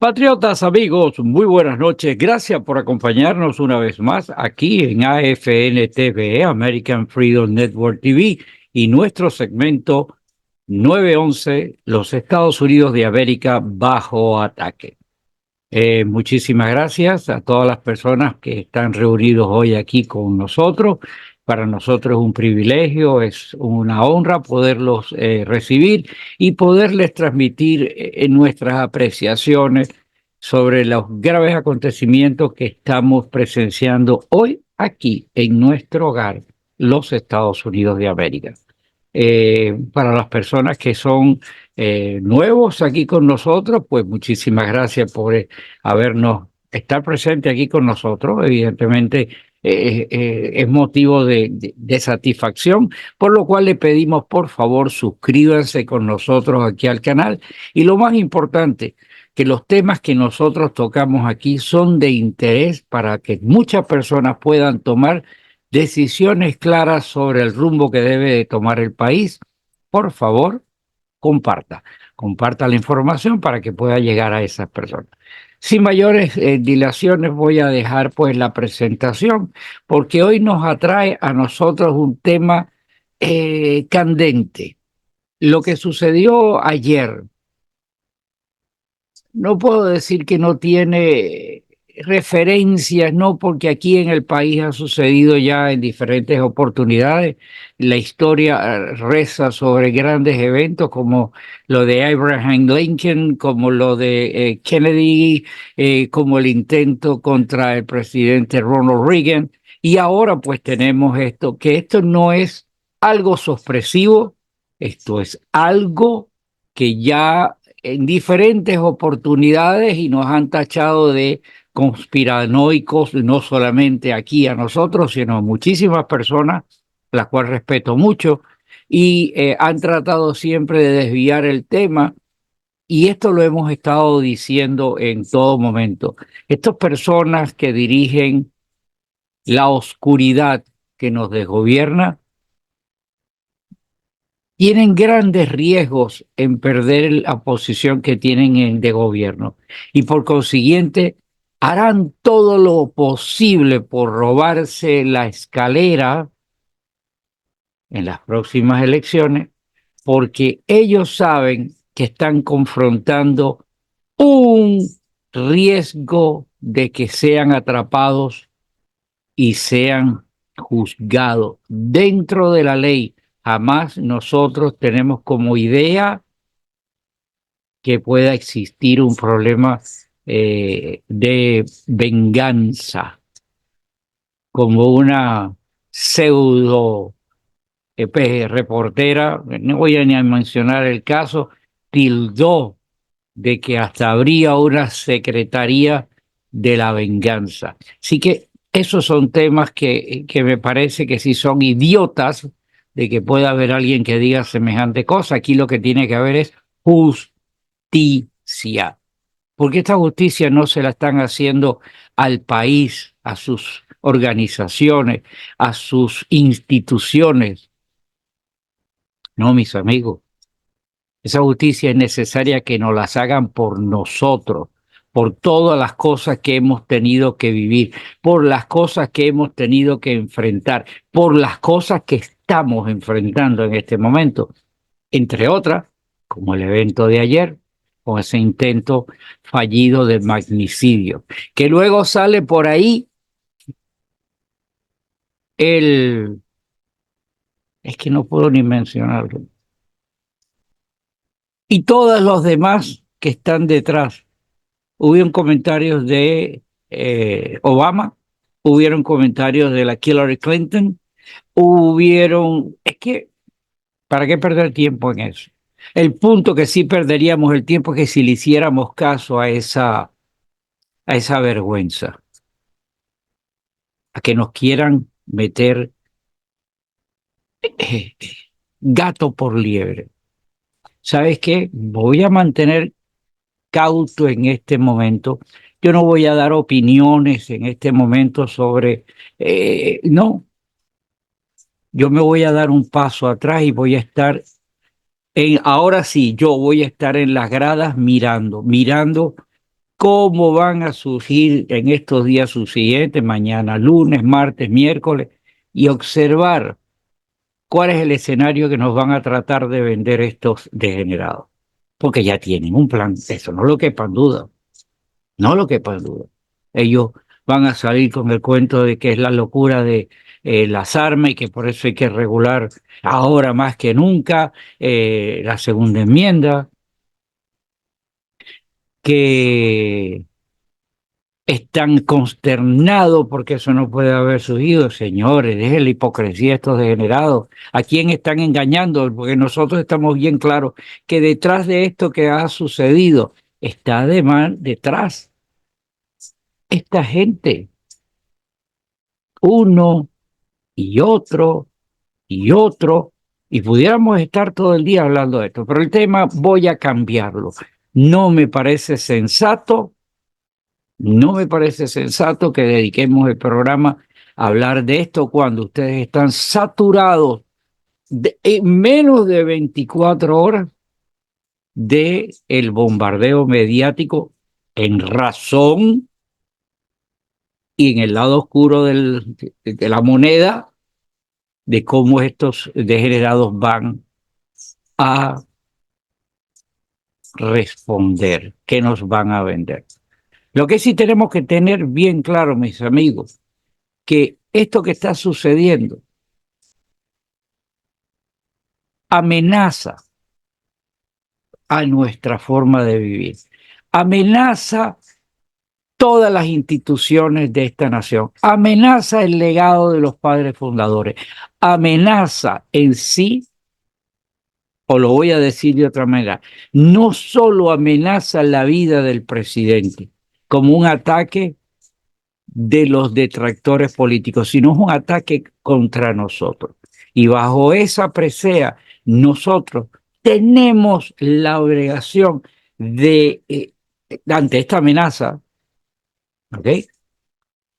Patriotas, amigos, muy buenas noches. Gracias por acompañarnos una vez más aquí en AFN TV, American Freedom Network TV, y nuestro segmento 911, los Estados Unidos de América bajo ataque. Muchísimas gracias a todas las personas que están reunidos hoy aquí con nosotros. Para nosotros es un privilegio, es una honra poderlos recibir y poderles transmitir nuestras apreciaciones sobre los graves acontecimientos que estamos presenciando hoy aquí en nuestro hogar, los Estados Unidos de América. Para las personas que son nuevos aquí con nosotros, pues muchísimas gracias por estar presente aquí con nosotros. Evidentemente es motivo de satisfacción, por lo cual le pedimos por favor suscríbanse con nosotros aquí al canal. Y lo más importante, que los temas que nosotros tocamos aquí son de interés para que muchas personas puedan tomar decisiones claras sobre el rumbo que debe de tomar el país. Por favor, comparta la información para que pueda llegar a esas personas. Sin mayores dilaciones voy a dejar pues la presentación, porque hoy nos atrae a nosotros un tema candente. Lo que sucedió ayer, no puedo decir que no tiene referencias, no, porque aquí en el país ha sucedido ya en diferentes oportunidades. La historia reza sobre grandes eventos como lo de Abraham Lincoln, como lo de Kennedy, como el intento contra el presidente Ronald Reagan. Y ahora pues tenemos esto, que esto no es algo sorpresivo, esto es algo que ya en diferentes oportunidades y nos han tachado de conspiranoicos, no solamente aquí a nosotros, sino a muchísimas personas, las cuales respeto mucho, y han tratado siempre de desviar el tema, y esto lo hemos estado diciendo en todo momento. Estas personas que dirigen la oscuridad que nos desgobierna, tienen grandes riesgos en perder la posición que tienen de gobierno y por consiguiente harán todo lo posible por robarse la escalera en las próximas elecciones porque ellos saben que están confrontando un riesgo de que sean atrapados y sean juzgados dentro de la ley. Jamás nosotros tenemos como idea que pueda existir un problema de venganza, como una pseudo reportera, no voy a ni mencionar el caso, tildó de que hasta habría una secretaría de la venganza. Así que esos son temas que me parece que sí son idiotas de que pueda haber alguien que diga semejante cosa. Aquí lo que tiene que haber es justicia, porque esta justicia no se la están haciendo al país, a sus organizaciones, a sus instituciones. No, mis amigos. Esa justicia es necesaria que nos las hagan por nosotros, por todas las cosas que hemos tenido que vivir, por las cosas que hemos tenido que enfrentar, por las cosas que estamos enfrentando en este momento, entre otras, como el evento de ayer, con ese intento fallido de magnicidio, que luego sale por ahí el... es que no puedo ni mencionarlo. Y todos los demás que están detrás. Hubieron comentarios de Obama, hubieron comentarios de la Hillary Clinton, es que, ¿para qué perder tiempo en eso? El punto que sí perderíamos el tiempo es que si le hiciéramos caso a esa vergüenza, a que nos quieran meter eh, gato por liebre. ¿Sabes qué? Voy a mantener cauto en este momento. Yo no voy a dar opiniones en este momento sobre, no, yo me voy a dar un paso atrás y voy a estar ahora sí, yo voy a estar en las gradas mirando cómo van a surgir en estos días subsiguientes, mañana, lunes, martes, miércoles, y observar cuál es el escenario que nos van a tratar de vender estos degenerados. Porque ya tienen un plan, eso no lo quepa en duda, no lo quepa en duda. Ellos van a salir con el cuento de que es la locura de las armas y que por eso hay que regular ahora más que nunca la segunda enmienda, que están consternados porque eso no puede haber surgido. Señores, dejen la hipocresía de estos degenerados. ¿A quién están engañando? Porque nosotros estamos bien claros que detrás de esto que ha sucedido está además detrás esta gente, uno y otro y otro, y pudiéramos estar todo el día hablando de esto, pero el tema voy a cambiarlo. No me parece sensato. No me parece sensato que dediquemos el programa a hablar de esto cuando ustedes están saturados en menos de 24 horas de el bombardeo mediático en razón y en el lado oscuro de la moneda de cómo estos degenerados van a responder, qué nos van a vender. Lo que sí tenemos que tener bien claro, mis amigos, que esto que está sucediendo amenaza a nuestra forma de vivir, amenaza todas las instituciones de esta nación, amenaza el legado de los padres fundadores, amenaza en sí, o lo voy a decir de otra manera, no solo amenaza la vida del presidente como un ataque de los detractores políticos, sino es un ataque contra nosotros. Y bajo esa presea, nosotros tenemos la obligación de, ante esta amenaza, ¿ok?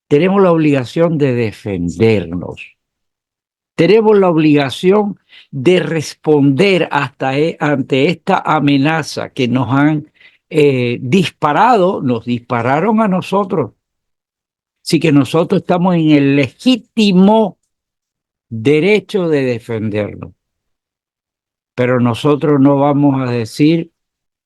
Tenemos la obligación de defendernos. Tenemos la obligación de responder ante esta amenaza que nos han disparado, nos dispararon a nosotros. Así que nosotros estamos en el legítimo derecho de defendernos. Pero nosotros no vamos a decir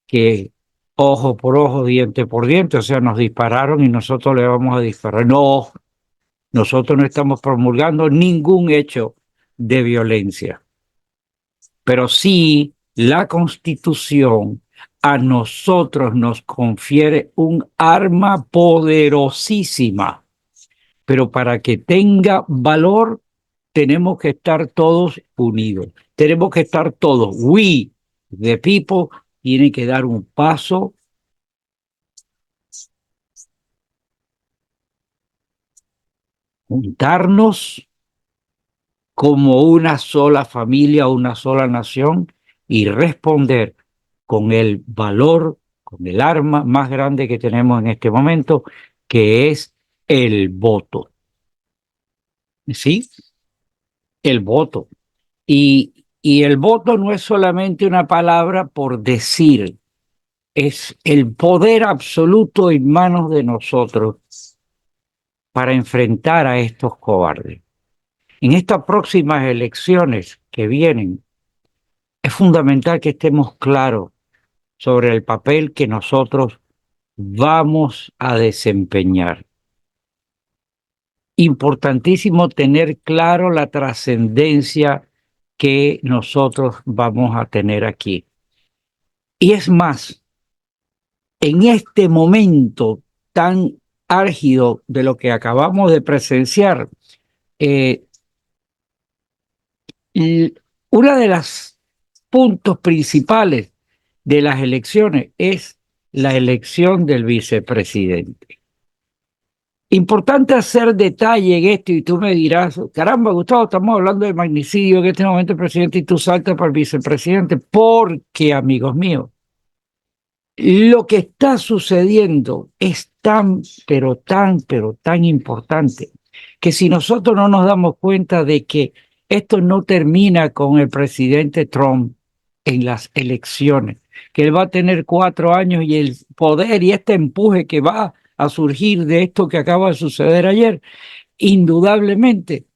que ojo por ojo, diente por diente, o sea, nos dispararon y nosotros le vamos a disparar. No, nosotros no estamos promulgando ningún hecho de violencia. Pero sí, la Constitución a nosotros nos confiere un arma poderosísima. Pero para que tenga valor, tenemos que estar todos unidos. Tenemos que estar todos. We, the people, tienen que dar un paso juntarnos como una sola familia, una sola nación y responder con el valor, con el arma más grande que tenemos en este momento, que es el voto. ¿Sí? El voto. Y el voto no es solamente una palabra por decir, es el poder absoluto en manos de nosotros para enfrentar a estos cobardes. En estas próximas elecciones que vienen, es fundamental que estemos claros sobre el papel que nosotros vamos a desempeñar. Importantísimo tener claro la trascendencia que nosotros vamos a tener aquí. Y es más, en este momento tan álgido de lo que acabamos de presenciar, uno de los puntos principales de las elecciones es la elección del vicepresidente. Importante hacer detalle en esto y tú me dirás, caramba, Gustavo, estamos hablando de magnicidio en este momento el presidente y tú saltas para el vicepresidente, porque, amigos míos, lo que está sucediendo es tan, pero tan importante que si nosotros no nos damos cuenta de que esto no termina con el presidente Trump en las elecciones, que él va a tener 4 años y el poder y este empuje que va a surgir de esto que acaba de suceder ayer, indudablemente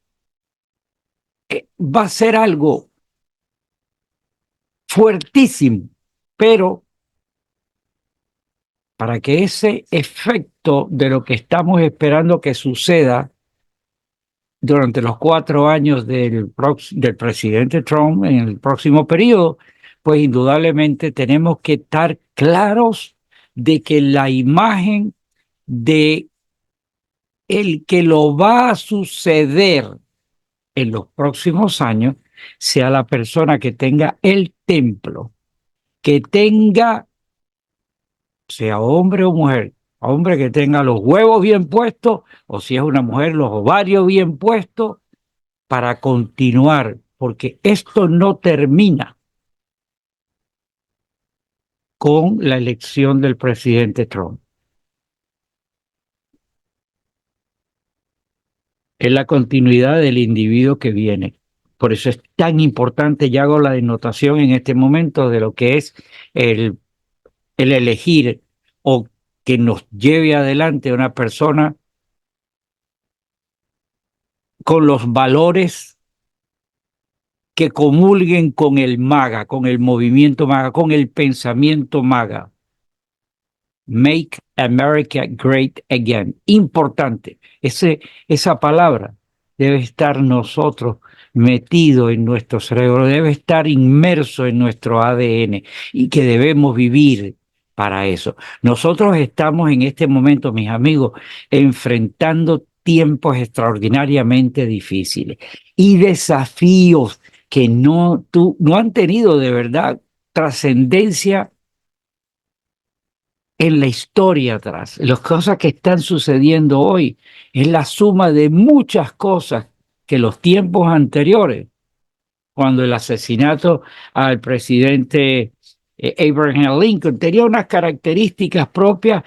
va a ser algo fuertísimo, pero para que ese efecto de lo que estamos esperando que suceda durante los 4 años del presidente Trump en el próximo periodo, pues indudablemente tenemos que estar claros de que la imagen de el que lo va a suceder en los próximos años sea la persona que tenga el templo, que tenga, sea hombre o mujer, hombre que tenga los huevos bien puestos, o si es una mujer, los ovarios bien puestos, para continuar, porque esto no termina con la elección del presidente Trump. Es la continuidad del individuo que viene. Por eso es tan importante, ya hago la denotación en este momento de lo que es el elegir o que nos lleve adelante una persona con los valores que comulguen con el MAGA, con el movimiento MAGA, con el pensamiento MAGA. Make America Great Again. Importante. Esa palabra debe estar nosotros metido en nuestro cerebro, debe estar inmerso en nuestro ADN y que debemos vivir para eso. Nosotros estamos en este momento, mis amigos, enfrentando tiempos extraordinariamente difíciles y desafíos que no han tenido de verdad trascendencia en la historia atrás. Las cosas que están sucediendo hoy es la suma de muchas cosas que los tiempos anteriores, cuando el asesinato al presidente Abraham Lincoln tenía unas características propias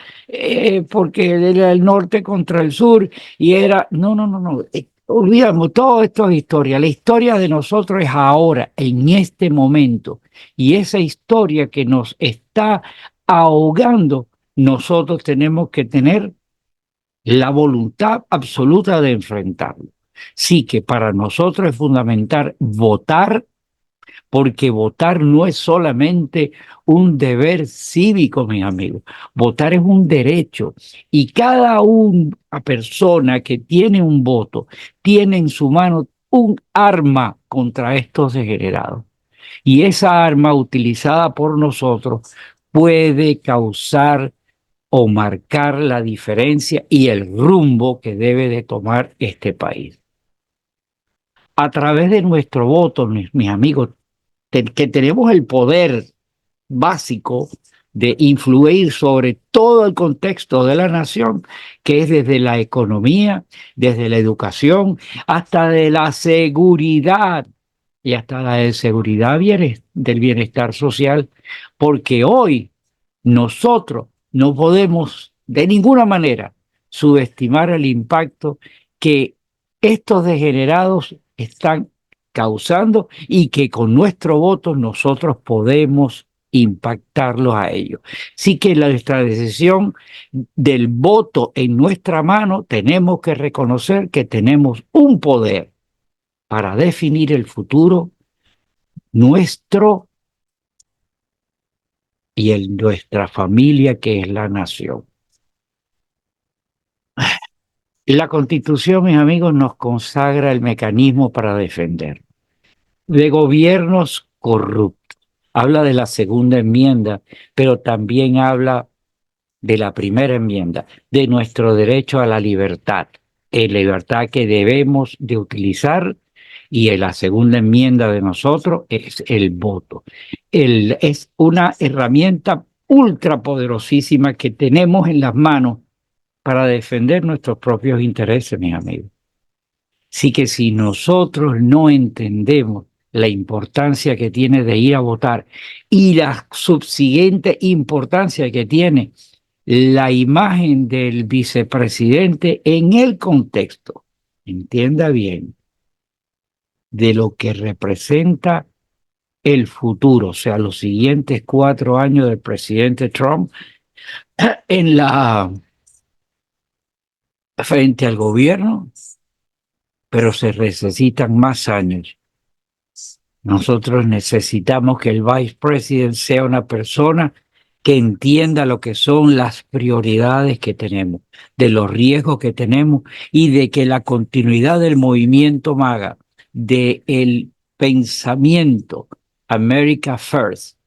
porque él era el norte contra el sur y era, no. Olvidamos, todo esto es historia. La historia de nosotros es ahora, en este momento. Y esa historia que nos está ahogando, nosotros tenemos que tener la voluntad absoluta de enfrentarlo. Sí que para nosotros es fundamental votar, porque votar no es solamente un deber cívico, mis amigos. Votar es un derecho y cada una persona que tiene un voto tiene en su mano un arma contra estos degenerados. Y esa arma utilizada por nosotros puede causar o marcar la diferencia y el rumbo que debe de tomar este país. A través de nuestro voto, mis amigos, que tenemos el poder básico de influir sobre todo el contexto de la nación, que es desde la economía, desde la educación, hasta de la seguridad y hasta la de seguridad del bienestar social, porque hoy nosotros no podemos de ninguna manera subestimar el impacto que estos degenerados están causando y que con nuestro voto nosotros podemos impactarlos a ellos. Así que nuestra decisión del voto en nuestra mano, tenemos que reconocer que tenemos un poder para definir el futuro nuestro y en nuestra familia, que es la nación. La Constitución, mis amigos, nos consagra el mecanismo para defender de gobiernos corruptos. Habla de la segunda enmienda, pero también habla de la primera enmienda, de nuestro derecho a la libertad, libertad que debemos de utilizar, y en la segunda enmienda de nosotros es el voto. Es una herramienta ultra poderosísima que tenemos en las manos para defender nuestros propios intereses, mis amigos. Así que si nosotros no entendemos la importancia que tiene de ir a votar y la subsiguiente importancia que tiene la imagen del vicepresidente en el contexto, entienda bien, de lo que representa el futuro, o sea, los siguientes 4 años del presidente Trump en frente al gobierno, pero se necesitan más años. Nosotros necesitamos que el vice president sea una persona que entienda lo que son las prioridades que tenemos, de los riesgos que tenemos y de que la continuidad del movimiento MAGA, del pensamiento America First,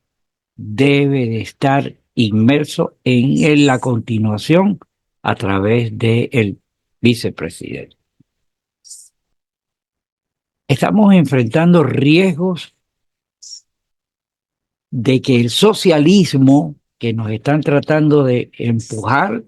debe de estar inmerso en la continuación a través del vicepresidente. Estamos enfrentando riesgos de que el socialismo que nos están tratando de empujar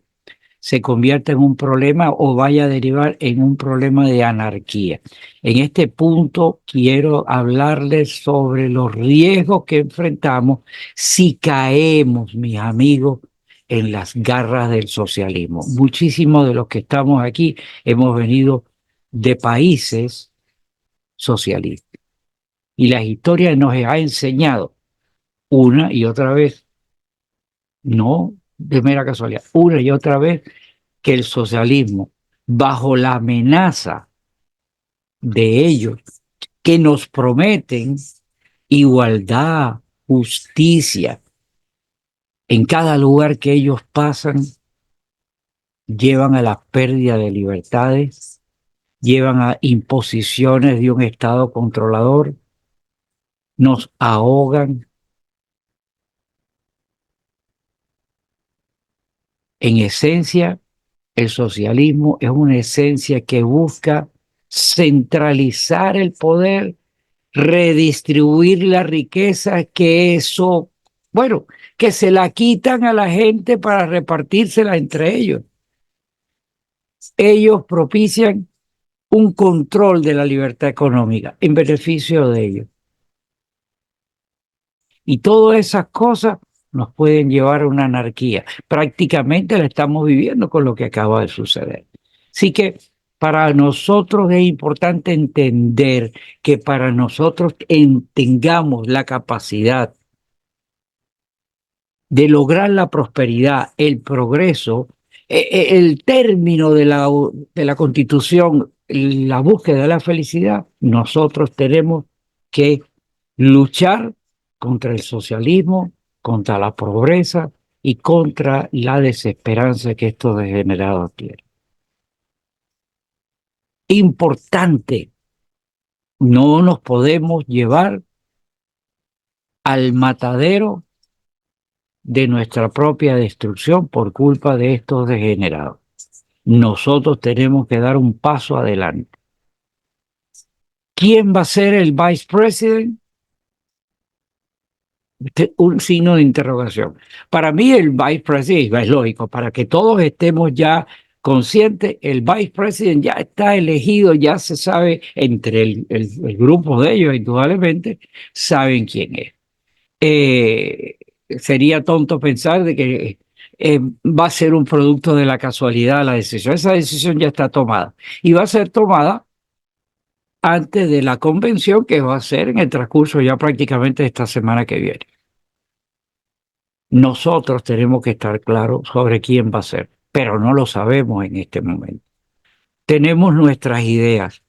se convierta en un problema o vaya a derivar en un problema de anarquía. En este punto quiero hablarles sobre los riesgos que enfrentamos si caemos, mis amigos, en las garras del socialismo. Muchísimos de los que estamos aquí hemos venido de países socialistas y la historia nos ha enseñado una y otra vez, no de mera casualidad, una y otra vez que el socialismo, bajo la amenaza de ellos, que nos prometen igualdad, justicia, en cada lugar que ellos pasan, llevan a la pérdida de libertades, llevan a imposiciones de un Estado controlador, nos ahogan. En esencia, el socialismo es una esencia que busca centralizar el poder, redistribuir la riqueza, que eso, bueno, que se la quitan a la gente para repartírsela entre ellos. Ellos propician un control de la libertad económica en beneficio de ellos. Y todas esas cosas nos pueden llevar a una anarquía. Prácticamente la estamos viviendo con lo que acaba de suceder. Así que para nosotros es importante entender que para nosotros tengamos la capacidad de lograr la prosperidad, el progreso, el término de la Constitución, la búsqueda de la felicidad, nosotros tenemos que luchar contra el socialismo, contra la pobreza y contra la desesperanza que estos degenerados tienen. Importante, no nos podemos llevar al matadero de nuestra propia destrucción por culpa de estos degenerados. Nosotros tenemos que dar un paso adelante. ¿Quién va a ser el vice president? Un signo de interrogación. Para mí el vice president, es lógico, para que todos estemos ya conscientes, el vice president ya está elegido, ya se sabe entre el grupo de ellos, indudablemente, saben quién es. Sería tonto pensar de que va a ser un producto de la casualidad la decisión. Esa decisión ya está tomada y va a ser tomada antes de la convención que va a ser en el transcurso ya prácticamente esta semana que viene. Nosotros tenemos que estar claros sobre quién va a ser, pero no lo sabemos en este momento. Tenemos nuestras ideas,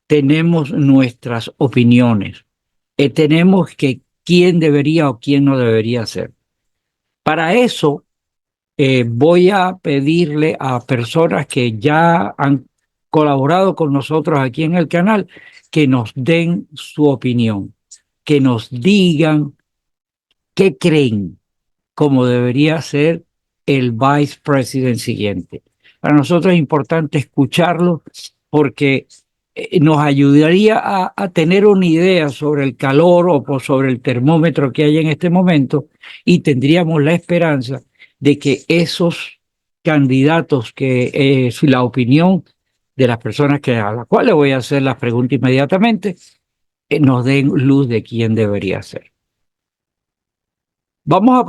tenemos nuestras opiniones, tenemos que quién debería o quién no debería ser. Para eso voy a pedirle a personas que ya han colaborado con nosotros aquí en el canal que nos den su opinión, que nos digan qué creen como debería ser el vice president siguiente. Para nosotros es importante escucharlo porque nos ayudaría a tener una idea sobre el calor o sobre el termómetro que hay en este momento y tendríamos la esperanza de que esos candidatos, que es la opinión de las personas a las cuales voy a hacer las preguntas inmediatamente, nos den luz de quién debería ser. Vamos a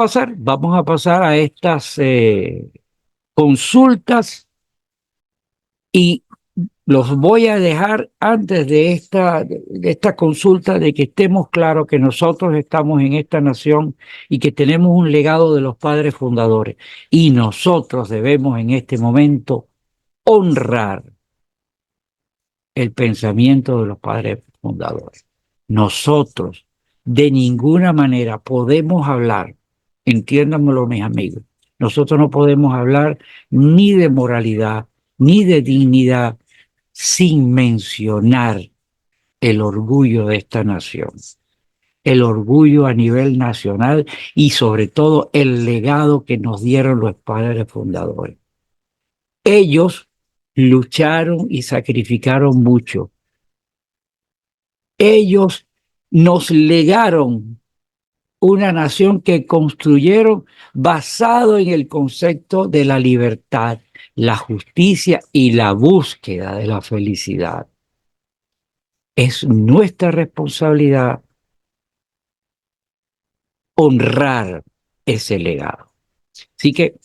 pasar a estas consultas y los voy a dejar antes de esta consulta de que estemos claros que nosotros estamos en esta nación y que tenemos un legado de los padres fundadores. Y nosotros debemos en este momento honrar el pensamiento de los padres fundadores. Nosotros de ninguna manera podemos hablar, entiéndanmelo mis amigos, nosotros no podemos hablar ni de moralidad, ni de dignidad, sin mencionar el orgullo de esta nación, el orgullo a nivel nacional y sobre todo el legado que nos dieron los padres fundadores. Ellos lucharon y sacrificaron mucho. Ellos nos legaron una nación que construyeron basado en el concepto de la libertad, la justicia y la búsqueda de la felicidad. Es nuestra responsabilidad honrar ese legado. Así que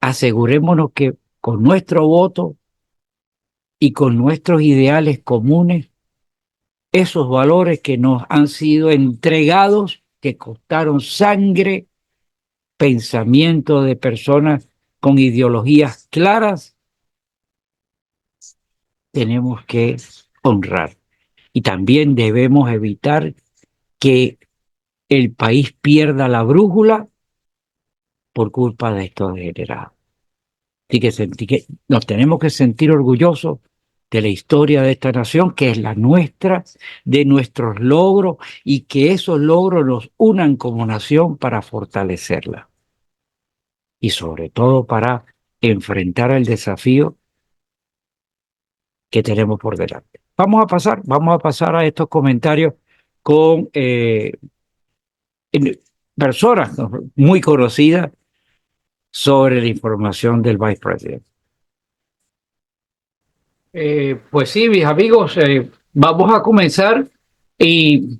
asegurémonos que con nuestro voto y con nuestros ideales comunes, esos valores que nos han sido entregados, que costaron sangre, pensamiento de personas con ideologías claras, tenemos que honrar. Y también debemos evitar que el país pierda la brújula por culpa de estos degenerados. Así que nos tenemos que sentir orgullosos de la historia de esta nación, que es la nuestra, de nuestros logros, y que esos logros nos unan como nación para fortalecerla. Y sobre todo para enfrentar el desafío que tenemos por delante. Vamos a pasar a estos comentarios con personas muy conocidas sobre la información del Vice President. Pues sí, mis amigos, vamos a comenzar y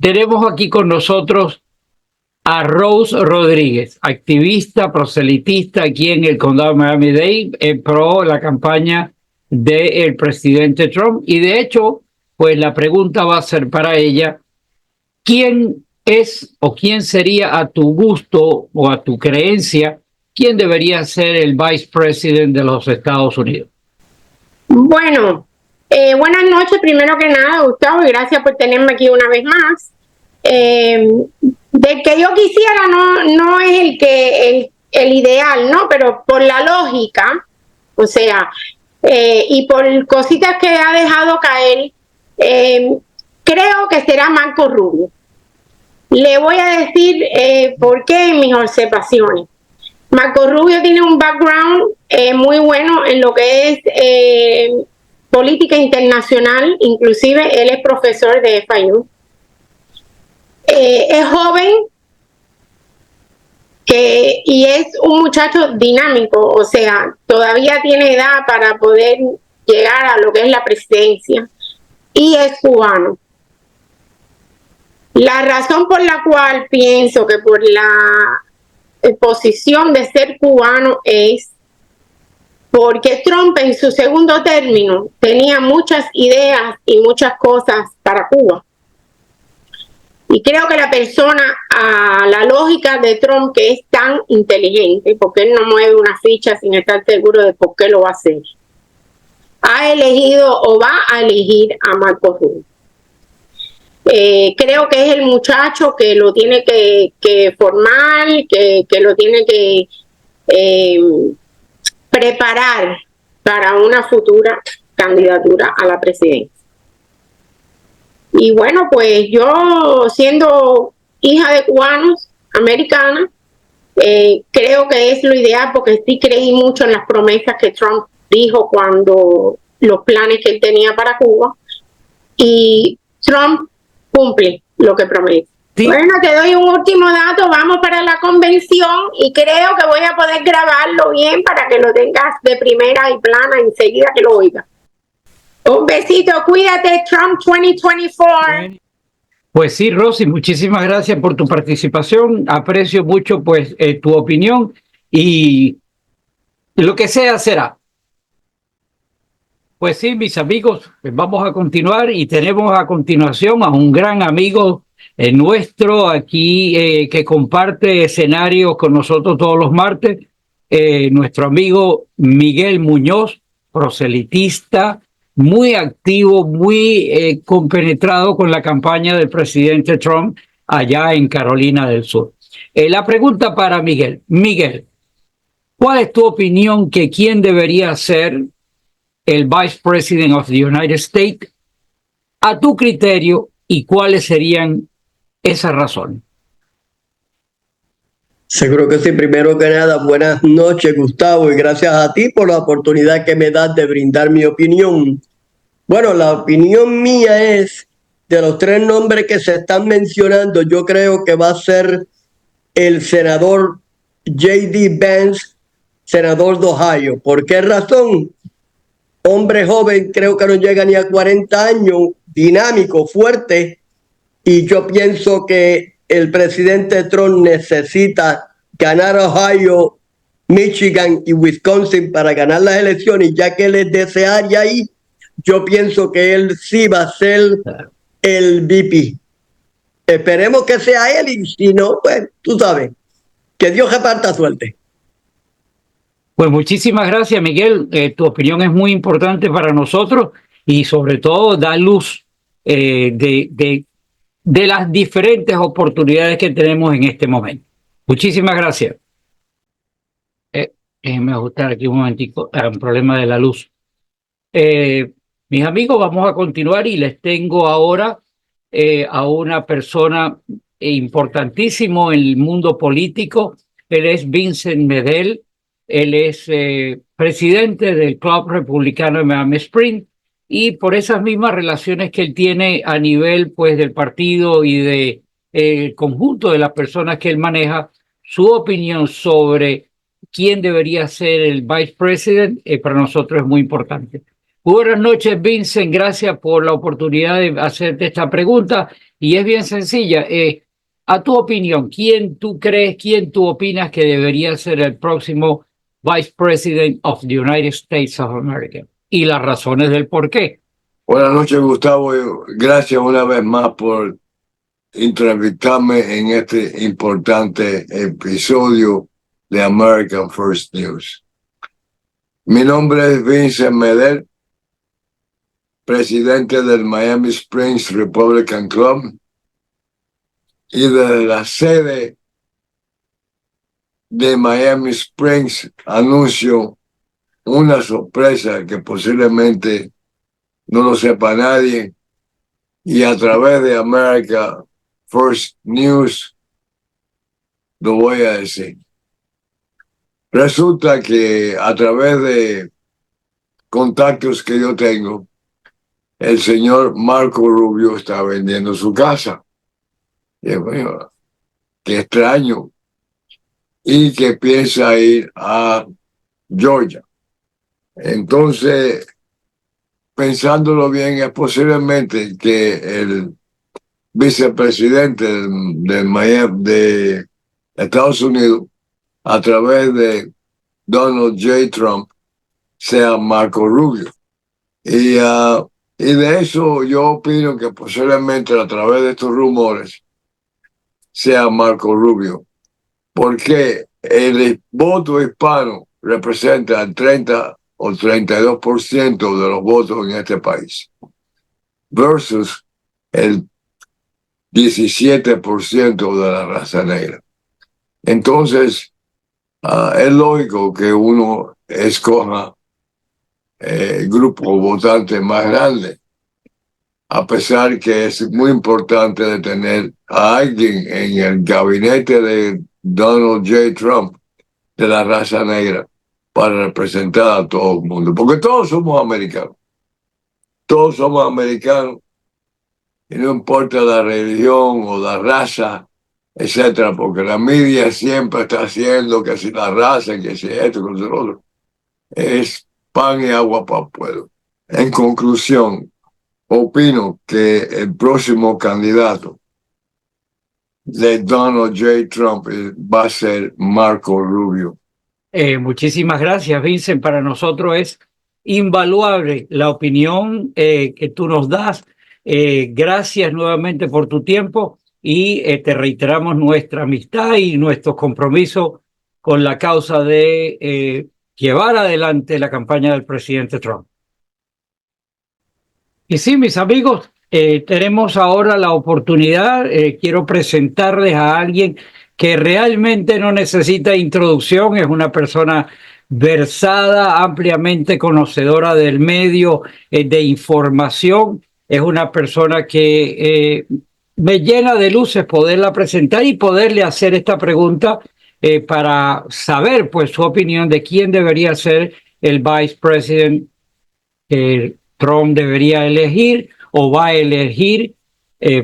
tenemos aquí con nosotros a Rose Rodríguez, activista, proselitista aquí en el condado de Miami-Dade, pro la campaña del presidente Trump. Y de hecho, pues la pregunta va a ser para ella, ¿quién es o quién sería a tu gusto o a tu creencia, quién debería ser el Vice President de los Estados Unidos? Bueno, buenas noches primero que nada, Gustavo, y gracias por tenerme aquí una vez más. Del que yo quisiera no es el ideal, ¿no? Pero por la lógica, o sea, y por cositas que ha dejado caer, creo que será Marco Rubio. Le voy a decir por qué en mis observaciones. Marco Rubio tiene un background muy bueno en lo que es política internacional, inclusive él es profesor de FIU. Es joven y es un muchacho dinámico, o sea, todavía tiene edad para poder llegar a lo que es la presidencia, y es cubano. La razón por la cual pienso que por la posición de ser cubano es porque Trump en su segundo término tenía muchas ideas y muchas cosas para Cuba. Y creo que la persona, a la lógica de Trump, que es tan inteligente, porque él no mueve una ficha sin estar seguro de por qué lo va a hacer, ha elegido o va a elegir a Marco Rubio. Creo que es el muchacho que lo tiene que formar, que lo tiene que preparar para una futura candidatura a la presidencia. Y bueno, pues yo, siendo hija de cubanos, americana, creo que es lo ideal, porque sí creí mucho en las promesas que Trump dijo cuando los planes que él tenía para Cuba, y Trump cumple lo que promete. Sí. Bueno, te doy un último dato, vamos para la convención y creo que voy a poder grabarlo bien para que lo tengas de primera y plana enseguida que lo oigas. Un besito, cuídate, Trump 2024. Pues sí, Rosy, muchísimas gracias por tu participación, aprecio mucho pues tu opinión y lo que sea será. Pues sí, mis amigos, pues vamos a continuar y tenemos a continuación a un gran amigo nuestro aquí que comparte escenarios con nosotros todos los martes, nuestro amigo Miguel Muñoz, proselitista, muy activo, muy compenetrado con la campaña del presidente Trump allá en Carolina del Sur. La pregunta para Miguel. Miguel, ¿cuál es tu opinión que quién debería ser el Vice President of the United States a tu criterio y cuáles serían esas razones? Seguro que sí. Primero que nada, buenas noches, Gustavo, y gracias a ti por la oportunidad que me das de brindar mi opinión. Bueno, la opinión mía es, de los tres nombres que se están mencionando, yo creo que va a ser el senador J.D. Vance, senador de Ohio. ¿Por qué razón? Hombre joven, creo que no llega ni a 40 años, dinámico, fuerte, y yo pienso que el presidente Trump necesita ganar Ohio, Michigan y Wisconsin para ganar las elecciones, ya que él es de ese área ahí, yo pienso que él sí va a ser el VP. Esperemos que sea él y si no, pues tú sabes, que Dios reparta suerte. Pues muchísimas gracias, Miguel. Tu opinión es muy importante para nosotros y sobre todo da luz de las diferentes oportunidades que tenemos en este momento. Muchísimas gracias. Déjenme ajustar aquí un momentico, un problema de la luz. Mis amigos, vamos a continuar y les tengo ahora a una persona importantísimo en el mundo político. Él es Vincent Medel. Él es presidente del Club Republicano de Miami Springs y por esas mismas relaciones que él tiene a nivel pues del partido y de conjunto de las personas que él maneja, su opinión sobre quién debería ser el vice president para nosotros es muy importante. Buenas noches, Vincent. Gracias por la oportunidad de hacerte esta pregunta y es bien sencilla. A tu opinión, ¿quién tú crees, quién tú opinas que debería ser el próximo Vice President of the United States of America? Y las razones del por qué. Buenas noches, Gustavo. Gracias una vez más por entrevistarme en este importante episodio de American First News. Mi nombre es Vincent Medel, presidente del Miami Springs Republican Club, y desde la sede de Miami Springs anuncio una sorpresa que posiblemente no lo sepa nadie, y a través de America First News lo voy a decir. Resulta que a través de contactos que yo tengo, el señor Marco Rubio está vendiendo su casa. Y bueno, qué extraño. Y que piensa ir a Georgia. Entonces, pensándolo bien, es posiblemente que el vicepresidente de Miami, de Estados Unidos, a través de Donald J. Trump, sea Marco Rubio. Y de eso yo opino que posiblemente a través de estos rumores sea Marco Rubio, porque el voto hispano representa el 30 o 32% de los votos en este país, versus el 17% de la raza negra. Entonces, es lógico que uno escoja el grupo votante más grande, a pesar que es muy importante de tener a alguien en el gabinete de Donald J. Trump de la raza negra para representar a todo el mundo, porque todos somos americanos, y no importa la religión o la raza, etcétera, porque la media siempre está haciendo que si la raza, que si esto, que si lo otro, es pan y agua para el pueblo. En conclusión, opino que el próximo candidato de Donald J. Trump va a ser Marco Rubio. Muchísimas gracias, Vincent. Para nosotros es invaluable la opinión que tú nos das. Gracias nuevamente por tu tiempo y te reiteramos nuestra amistad y nuestro compromiso con la causa de llevar adelante la campaña del presidente Trump. Y sí, mis amigos, tenemos ahora la oportunidad, quiero presentarles a alguien que realmente no necesita introducción, es una persona versada, ampliamente conocedora del medio de información, es una persona que me llena de luces poderla presentar y poderle hacer esta pregunta para saber pues su opinión de quién debería ser el vice president que Trump debería elegir o va a elegir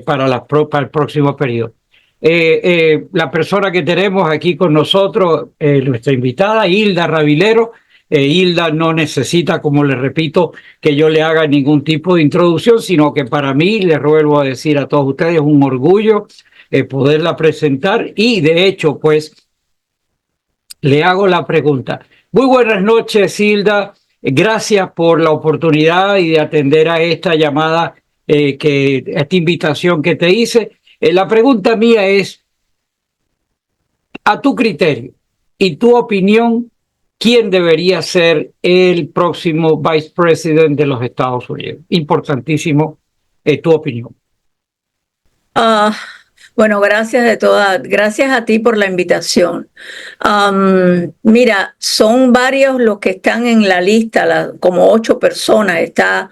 para el próximo periodo. La persona que tenemos aquí con nosotros, nuestra invitada, Hilda Ravilero. Hilda no necesita, como le repito, que yo le haga ningún tipo de introducción, sino que para mí, les vuelvo a decir a todos ustedes, es un orgullo poderla presentar y de hecho, pues, le hago la pregunta. Muy buenas noches, Hilda. Gracias por la oportunidad y de atender a esta llamada, esta invitación que te hice. La pregunta mía es, a tu criterio y tu opinión, ¿quién debería ser el próximo vice president de los Estados Unidos? Importantísimo tu opinión. Bueno, gracias a ti por la invitación. Mira, son varios los que están en la lista, como 8 personas. Está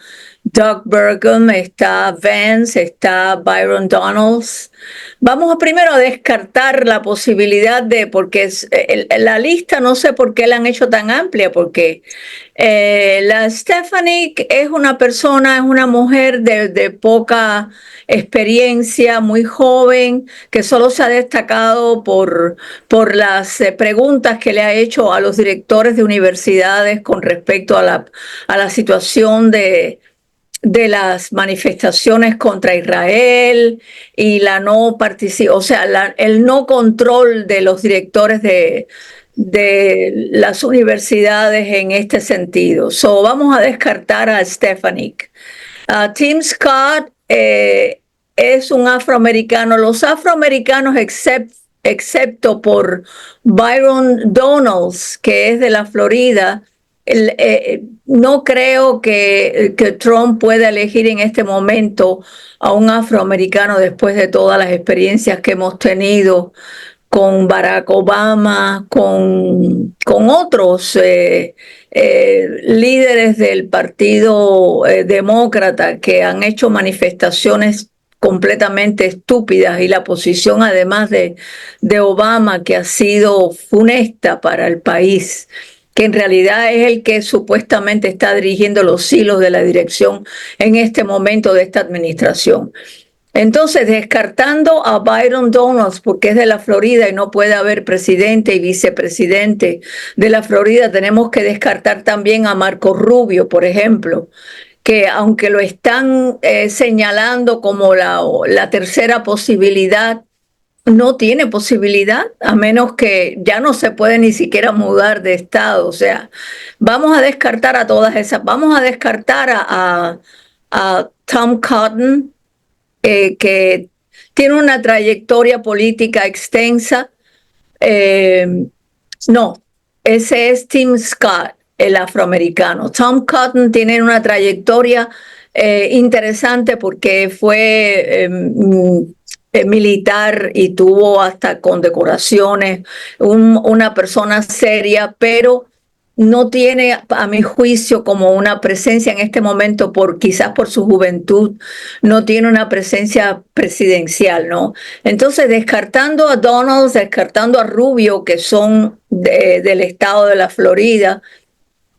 Doug Burgum, está Vance, está Byron Donalds. Vamos primero a descartar la posibilidad porque la lista no sé por qué la han hecho tan amplia, porque la Stephanie es una mujer de poca experiencia, muy joven, que solo se ha destacado por las preguntas que le ha hecho a los directores de universidades con respecto a la situación de las manifestaciones contra Israel y la no participación, o sea, el no control de los directores de las universidades en este sentido. Vamos a descartar a Stephanie. Tim Scott es un afroamericano. Los afroamericanos, excepto por Byron Donalds, que es de la Florida, no creo que Trump pueda elegir en este momento a un afroamericano después de todas las experiencias que hemos tenido con Barack Obama, con otros líderes del Partido Demócrata que han hecho manifestaciones completamente estúpidas, y la posición además de Obama, que ha sido funesta para el país, que en realidad es el que supuestamente está dirigiendo los hilos de la dirección en este momento de esta administración. Entonces, descartando a Byron Donalds, porque es de la Florida y no puede haber presidente y vicepresidente de la Florida, tenemos que descartar también a Marco Rubio, por ejemplo, que aunque lo están señalando como la tercera posibilidad, no tiene posibilidad, a menos que ya no se puede ni siquiera mudar de estado. O sea, vamos a descartar a todas esas. Vamos a descartar a Tom Cotton, que tiene una trayectoria política extensa. No, ese es Tim Scott, el afroamericano. Tom Cotton tiene una trayectoria interesante porque fue militar y tuvo hasta condecoraciones, una persona seria, pero no tiene, a mi juicio, como una presencia en este momento, quizás por su juventud, no tiene una presencia presidencial, ¿no? Entonces, descartando a Donalds, descartando a Rubio, que son del estado de la Florida,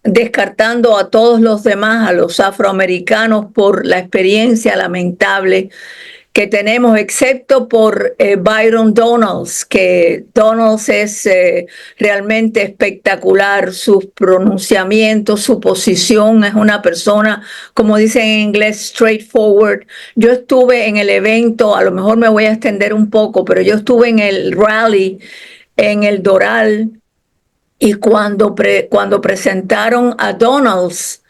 descartando a todos los demás, a los afroamericanos, por la experiencia lamentable que tenemos, excepto por Byron Donalds, que Donalds es realmente espectacular, sus pronunciamientos, su posición, es una persona, como dicen en inglés, straightforward. Yo estuve en el evento, a lo mejor me voy a extender un poco, pero yo estuve en el rally en el Doral, y cuando presentaron a Donalds,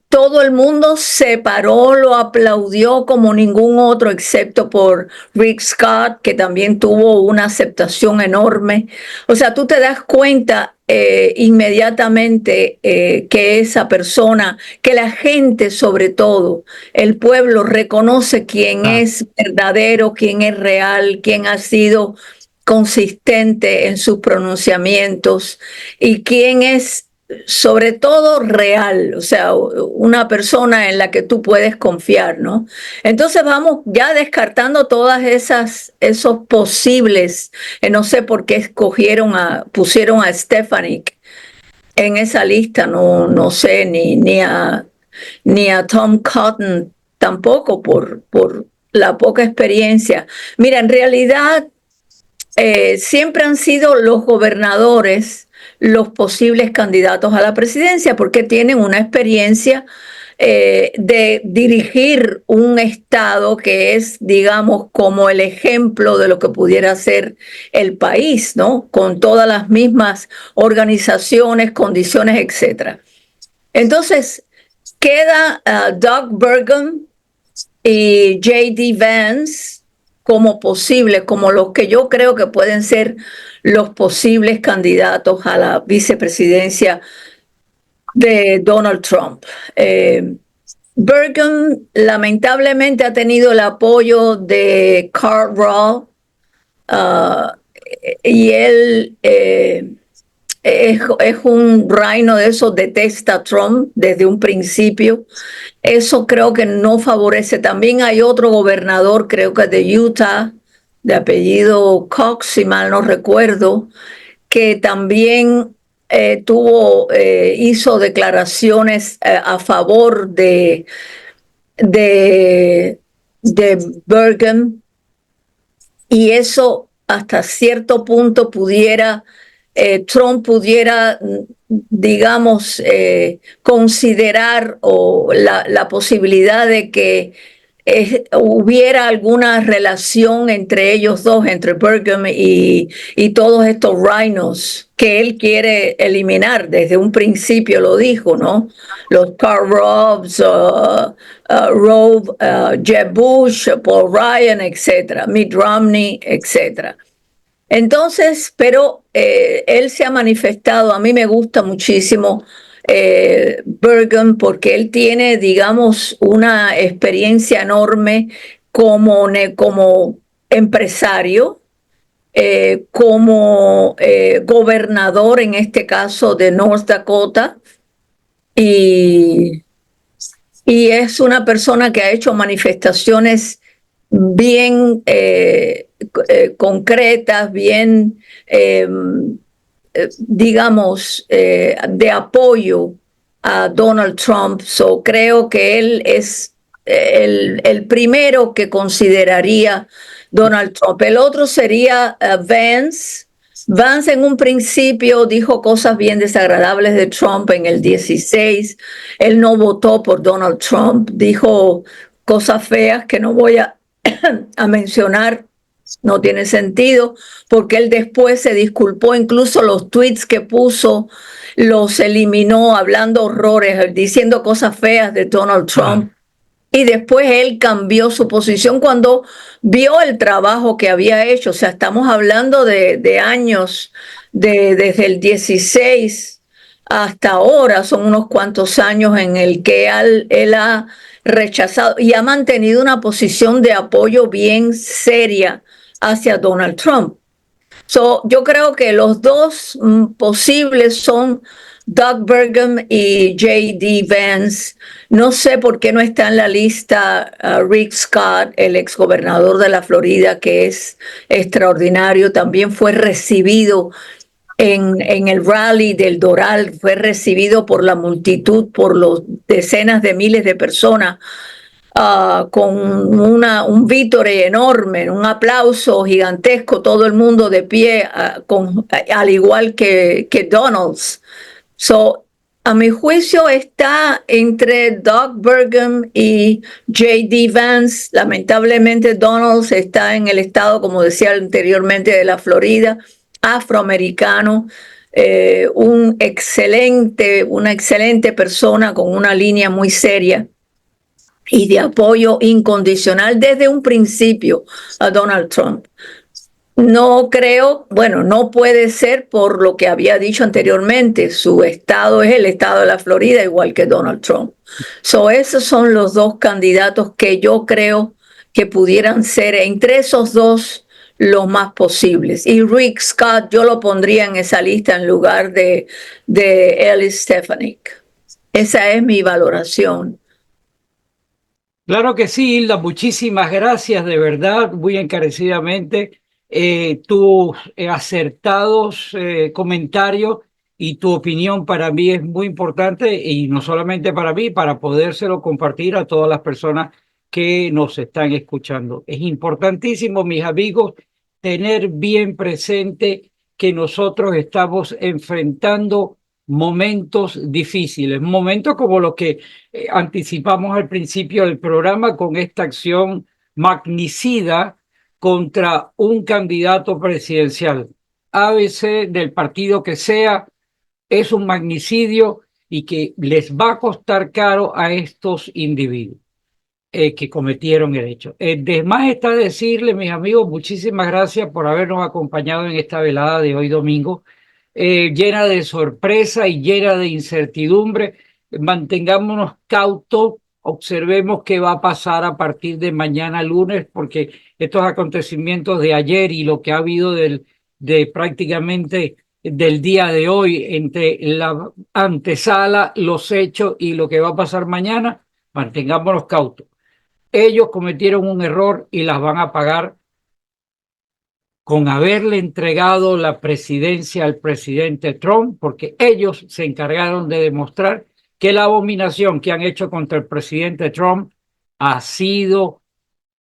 todo el mundo se paró, lo aplaudió como ningún otro, excepto por Rick Scott, que también tuvo una aceptación enorme. O sea, tú te das cuenta inmediatamente que esa persona, que la gente sobre todo, el pueblo reconoce quién es verdadero, quién es real, quién ha sido consistente en sus pronunciamientos y quién es sobre todo real, o sea, una persona en la que tú puedes confiar, ¿no? Entonces vamos ya descartando todas esos posibles, no sé por qué pusieron a Stefanik en esa lista, no sé, ni a Tom Cotton tampoco por la poca experiencia. Mira, en realidad siempre han sido los gobernadores los posibles candidatos a la presidencia porque tienen una experiencia de dirigir un estado que es, digamos, como el ejemplo de lo que pudiera ser el país, ¿no? Con todas las mismas organizaciones, condiciones, etcétera. Entonces, queda Doug Burgum y J.D. Vance como posibles, como los que yo creo que pueden ser los posibles candidatos a la vicepresidencia de Donald Trump. Burgum lamentablemente ha tenido el apoyo de Karl Rove y él es un reino de esos, detesta a Trump desde un principio. Eso creo que no favorece. También hay otro gobernador, creo que de Utah, de apellido Cox, si mal no recuerdo, que también hizo declaraciones a favor de Burgum, y eso hasta cierto punto Trump pudiera, digamos, considerar la posibilidad de que hubiera alguna relación entre ellos dos, entre Burgum y todos estos rhinos que él quiere eliminar. Desde un principio lo dijo, ¿no? Los Karl Rove, Jeb Bush, Paul Ryan, etcétera, Mitt Romney, etcétera. Entonces, pero él se ha manifestado, a mí me gusta muchísimo Burgum porque él tiene, digamos, una experiencia enorme como empresario, como gobernador, en este caso de North Dakota, y es una persona que ha hecho manifestaciones bien concretas, bien, digamos, de apoyo a Donald Trump. So, creo que él es el primero que consideraría Donald Trump. El otro sería Vance. Vance en un principio dijo cosas bien desagradables de Trump en el 16. Él no votó por Donald Trump, dijo cosas feas que no voy a mencionar, no tiene sentido, porque él después se disculpó, incluso los tweets que puso los eliminó hablando horrores, diciendo cosas feas de Donald Trump. Y después él cambió su posición cuando vio el trabajo que había hecho. O sea, estamos hablando de años, desde el 16 hasta ahora, son unos cuantos años en el que él ha rechazado y ha mantenido una posición de apoyo bien seria hacia Donald Trump. So, yo creo que los dos posibles son Doug Burgum y J.D. Vance. No sé por qué no está en la lista Rick Scott, el exgobernador de la Florida, que es extraordinario. También fue recibido en el rally del Doral, fue recibido por la multitud, por los decenas de miles de personas, con un vítore enorme, un aplauso gigantesco, todo el mundo de pie, al igual que Donalds. So, a mi juicio está entre Doug Burgum y J.D. Vance. Lamentablemente Donalds está en el estado, como decía anteriormente, de la Florida, afroamericano. una excelente persona con una línea muy seria y de apoyo incondicional desde un principio a Donald Trump. No creo, bueno, no puede ser por lo que había dicho anteriormente. Su estado es el estado de la Florida, igual que Donald Trump. Esos son los dos candidatos que yo creo que pudieran ser entre esos dos los más posibles. Y Rick Scott yo lo pondría en esa lista en lugar de Ellis Stefanik. Esa es mi valoración. Claro que sí, Hilda, muchísimas gracias, de verdad, muy encarecidamente. Tus acertados comentarios y tu opinión para mí es muy importante, y no solamente para mí, para podérselo compartir a todas las personas que nos están escuchando. Es importantísimo, mis amigos, tener bien presente que nosotros estamos enfrentando momentos difíciles, momentos como los que anticipamos al principio del programa con esta acción magnicida contra un candidato presidencial. ABC del partido que sea, es un magnicidio y que les va a costar caro a estos individuos que cometieron el hecho. De más está decirle, mis amigos, muchísimas gracias por habernos acompañado en esta velada de hoy domingo, llena de sorpresa y llena de incertidumbre. Mantengámonos cautos, observemos qué va a pasar a partir de mañana lunes, porque estos acontecimientos de ayer y lo que ha habido de prácticamente del día de hoy, entre la antesala, los hechos y lo que va a pasar mañana, mantengámonos cautos. Ellos cometieron un error y las van a pagar con haberle entregado la presidencia al presidente Trump, porque ellos se encargaron de demostrar que la abominación que han hecho contra el presidente Trump ha sido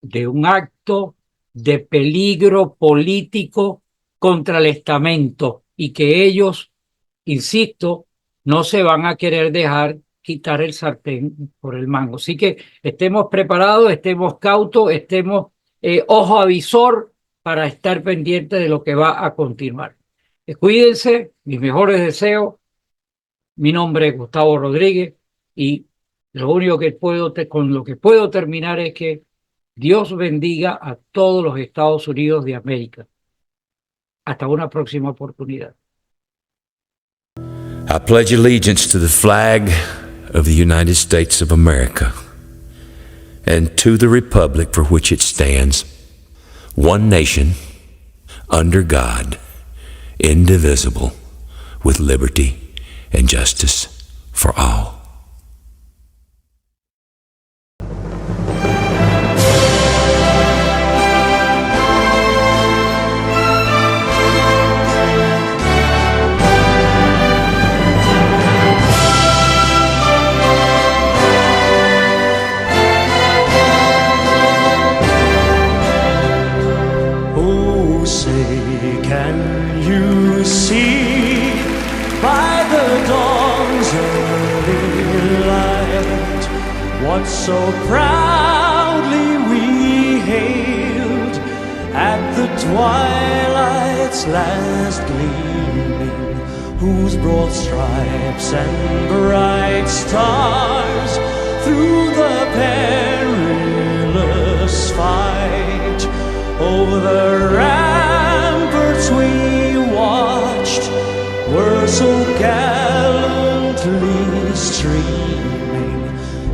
de un acto de peligro político contra el estamento, y que ellos, insisto, no se van a querer dejar quitar el sartén por el mango. Así que estemos preparados, estemos cautos, estemos ojo avisor para estar pendientes de lo que va a continuar. Cuídense, mis mejores deseos. Mi nombre es Gustavo Rodríguez y lo único que con lo que puedo terminar es que Dios bendiga a todos los Estados Unidos de América. Hasta una próxima oportunidad. I pledge allegiance to the flag of the United States of America and to the republic for which it stands, one nation, under God, indivisible, with liberty and justice for all. What so proudly we hailed at the twilight's last gleaming, whose broad stripes and bright stars through the perilous fight over the ramparts we watched were so gallantly streaming,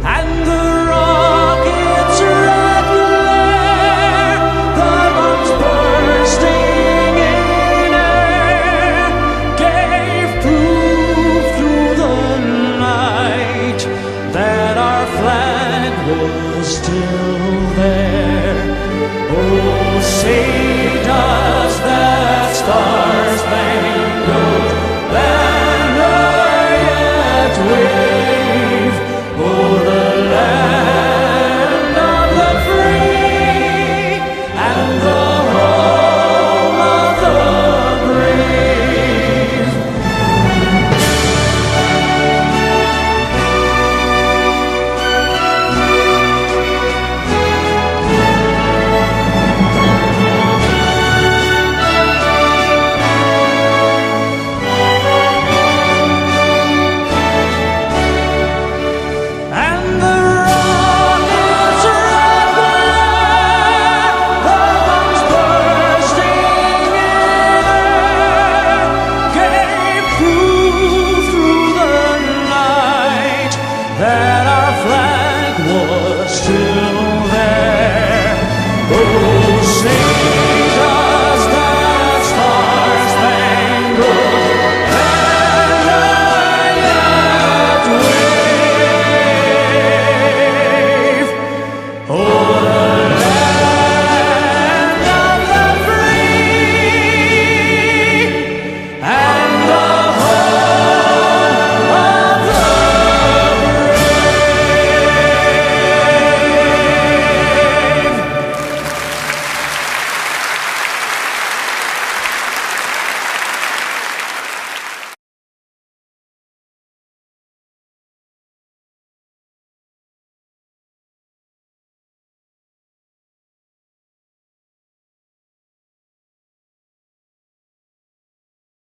and the rockets' red glare, the bombs bursting in air, gave proof through the night that our flag was still there. Oh, say does that star-spangled banner yet wave? Oh, sing